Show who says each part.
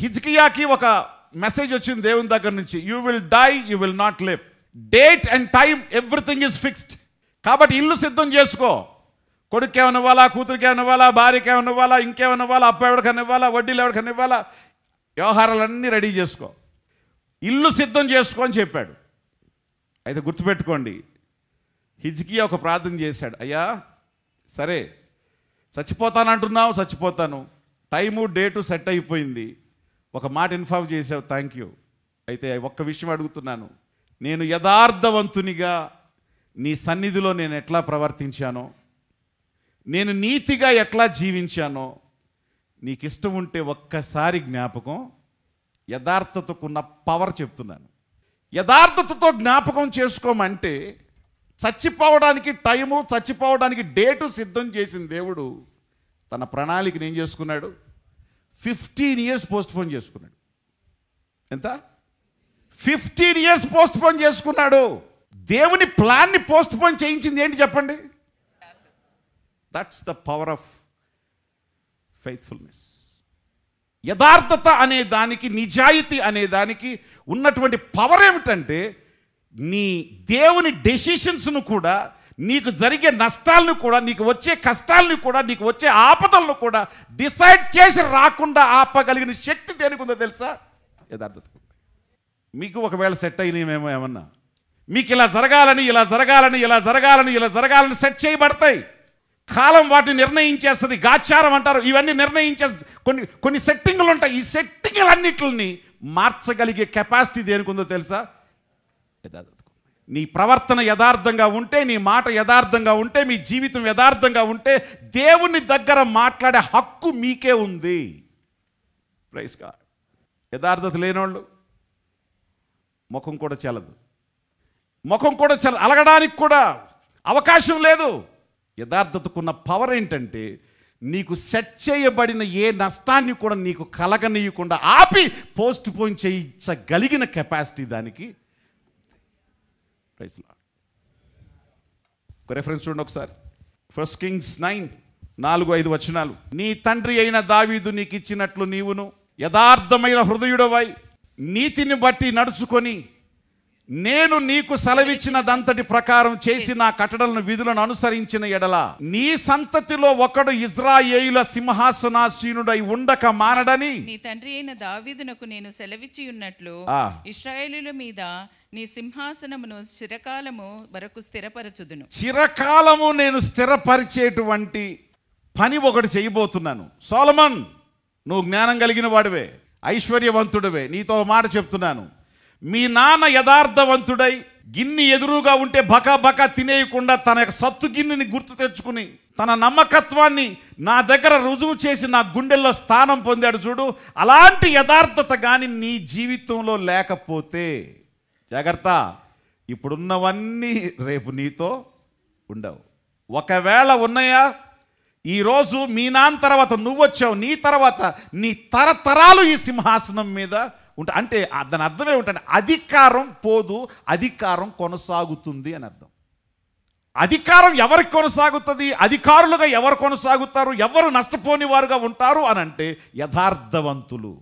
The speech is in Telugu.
Speaker 1: హిజ్కియాకి ఒక మెసేజ్ వచ్చింది దేవుని దగ్గర నుంచి, you will die, you will not live. Date and time everything is fixed. కాబట్టి ఇల్లు సిద్ధం చేసుకో. కొడుకు ఏమైనా ఇవ్వాలా, కూతురికి ఏమైనా ఇవ్వాలా, భార్యకి ఏమైనా ఇవ్వాలా, ఇంకేమైనా ఇవ్వాలా, అప్పు ఎవరికైనా ఇవ్వాలా, వడ్డీలు ఎవరికైనా ఇవ్వాలా, వ్యవహారాలన్నీ రెడీ చేసుకో, ఇల్లు సిద్ధం చేసుకో అని చెప్పాడు. అయితే గుర్తుపెట్టుకోండి, హిజ్కియా ఒక ప్రార్థన చేశాడు. అయ్యా సరే చచ్చిపోతానంటున్నావు, చచ్చిపోతాను, టైము డేటు సెట్ అయిపోయింది, ఒక మాట ఇన్ఫార్మ్ చేసావు, థ్యాంక్ యూ. అయితే ఒక్క విషయం అడుగుతున్నాను, నేను యథార్థవంతునిగా నీ సన్నిధిలో నేను ఎట్లా ప్రవర్తించానో, నేను నీతిగా ఎట్లా జీవించానో నీకు ఇష్టం ఉంటే ఒక్కసారి జ్ఞాపకం. యథార్థతకున్న పవర్ చెప్తున్నాను. యథార్థతతో జ్ఞాపకం చేసుకోమంటే చచ్చిపోవడానికి టైము, చచ్చిపోవడానికి డేటు సిద్ధం చేసిన దేవుడు తన ప్రణాళికను ఏం చేసుకున్నాడు? 15 years పోస్ట్పోన్ చేసుకున్నాడు. ఎంత? 15 years పోస్ట్పోన్ చేసుకున్నాడు. దేవుని ప్లాన్ని పోస్ట్పోన్ చేయించింది ఏంటి చెప్పండి? That's the power of faithfulness. యథార్థత అనే దానికి, నిజాయితీ అనే దానికి ఉన్నటువంటి పవర్ ఏమిటంటే, నీ దేవుని డెసిషన్స్ను కూడా, నీకు జరిగే నష్టాలను కూడా, నీకు వచ్చే కష్టాలను కూడా, నీకు వచ్చే ఆపదలను కూడా డిసైడ్ చేసి రాకుండా ఆపగలిగిన శక్తి దేనికి ఉందో తెలుసా? యథార్థత. మీకు ఒకవేళ సెట్ అయినవేమో ఏమన్నా, మీకు ఇలా జరగాలని, ఇలా జరగాలని, ఇలా జరగాలని, ఇలా జరగాలని సెట్ చేయబడతాయి. కాలం వాటిని నిర్ణయించేస్తుంది. గాచారం అంటారు, ఇవన్నీ నిర్ణయించేస్తుంది. కొన్ని సెట్టింగులు ఉంటాయి. ఈ సెట్టింగులన్నిటిని మార్చగలిగే కెపాసిటీ దేనికి ఉందో తెలుసా? యథార్థత. నీ ప్రవర్తన యథార్థంగా ఉంటే, నీ మాట యథార్థంగా ఉంటే, మీ జీవితం యథార్థంగా ఉంటే, దేవుని దగ్గర మాట్లాడే హక్కు మీకే ఉంది. Praise God. యథార్థత లేనోళ్ళు ముఖం కూడా చెల్లదు, ముఖం కూడా అలగడానికి కూడా అవకాశం లేదు. యథార్థతకున్న పవర్ ఏంటంటే, నీకు సెట్ చేయబడిన ఏ నష్టాన్ని కూడా నీకు కలగనీయకుండా ఆపి పోస్ట్ పోన్ చేయించగలిగిన కెపాసిటీ దానికి. Praise Lord. ఒక రెఫరెన్స్ చూడండి ఒకసారి. 1 Kings 9:4-5 వచనాలు. నీ తండ్రి అయిన దావీదు నీకు ఇచ్చినట్లు నీవును యథార్థమైన హృదయుడవై నీతిని బట్టి నడుచుకొని, నేను నీకు సెలవిచ్చినదంతటి ప్రకారం చేసి నా కట్టడలను విధులను అనుసరించిన ఎడల నీ సంతతిలో ఒకడు ఇజ్రాయేలుల సింహాసనాసీనుడై ఉండక మానడని
Speaker 2: నీ తండ్రి అయిన దావీదునకు నేను సెలవిచ్చి ఉన్నట్లు ఇశ్రాయేలుల మీద నీ సింహాసనమును చిరకాలము వరకు స్థిరపరచుదును.
Speaker 1: చిరకాలము నేను స్థిరపరిచేటువంటి పని ఒకటి చేయబోతున్నాను. సొలొమోన్, నువ్వు జ్ఞానం కలిగిన వాడివే, ఐశ్వర్యవంతుడివే, నీతో మాట చెప్తున్నాను. మీ నాన్న యథార్థవంతుడై గిన్నె ఎదురుగా ఉంటే బకా బకా తినేయకుండా తన యొక్క సత్తు గిన్నెని గుర్తు తెచ్చుకుని తన నమ్మకత్వాన్ని నా దగ్గర రుజువు చేసి నా గుండెల్లో స్థానం పొందాడు చూడు. అలాంటి యథార్థత కానీ నీ జీవితంలో లేకపోతే జాగ్రత్త, ఇప్పుడున్నవన్నీ రేపు నీతో ఉండవు. ఒకవేళ ఉన్నాయా, ఈరోజు మీ నాన్న తర్వాత నువ్వు వచ్చావు, నీ తర్వాత నీ తరతరాలు ఈ సింహాసనం మీద ఉంటా. అంటే దాని అర్థం ఏమిటంటే, అధికారం పోదు, అధికారం కొనసాగుతుంది అని అర్థం. అధికారం ఎవరికి కొనసాగుతుంది? అధికారులుగా ఎవరు కొనసాగుతారు? ఎవరు నష్టపోని వారుగా ఉంటారు అని అంటే యథార్థవంతులు.